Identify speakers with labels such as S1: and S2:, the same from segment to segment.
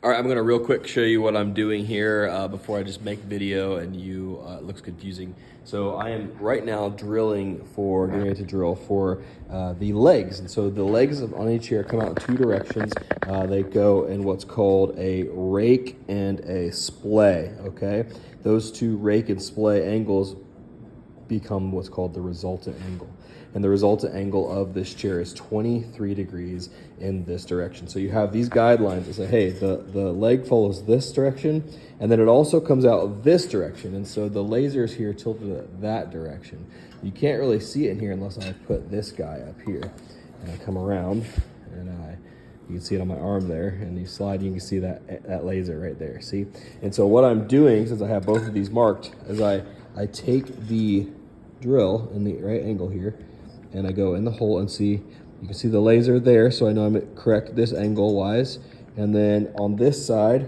S1: All right, I'm gonna real quick show you what I'm doing here before I just make video and it looks confusing. So I am right now getting ready to drill for the legs. And so the legs on each chair come out in two directions. They go in what's called a rake and a splay, okay? Those two rake and splay angles become what's called the resultant angle. And the resultant angle of this chair is 23 degrees in this direction. So you have these guidelines that say, hey, the leg follows this direction, and then it also comes out this direction. And so the laser is here tilted that direction. You can't really see it in here unless I put this guy up here. And I come around, and you can see it on my arm there, and you slide, you can see that laser right there, see? And so what I'm doing, since I have both of these marked, is I take the drill in the right angle here, and I go in the hole and you can see the laser there, so I know I'm correct this angle wise. And then on this side,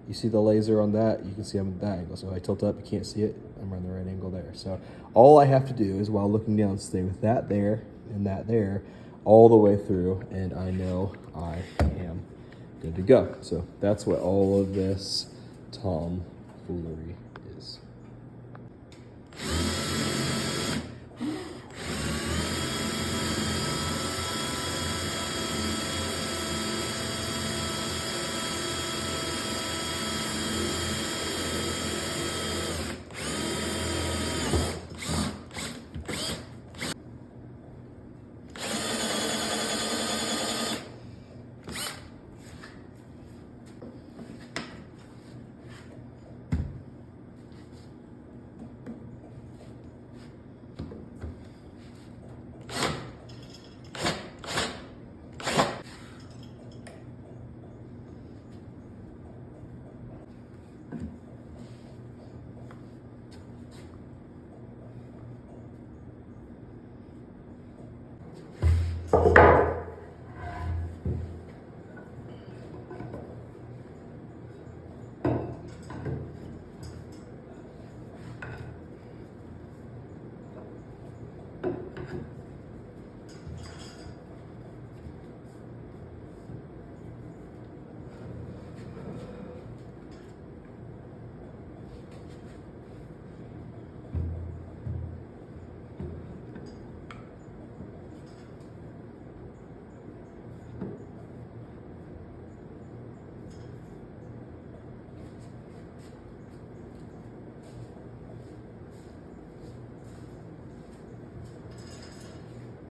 S1: you see the laser on that, you can see I'm at that angle. So if I tilt up, you can't see it, I'm on the right angle there. So all I have to do is, while looking down, stay with that there and that there all the way through, and I know I am good to go. So that's what all of this tomfoolery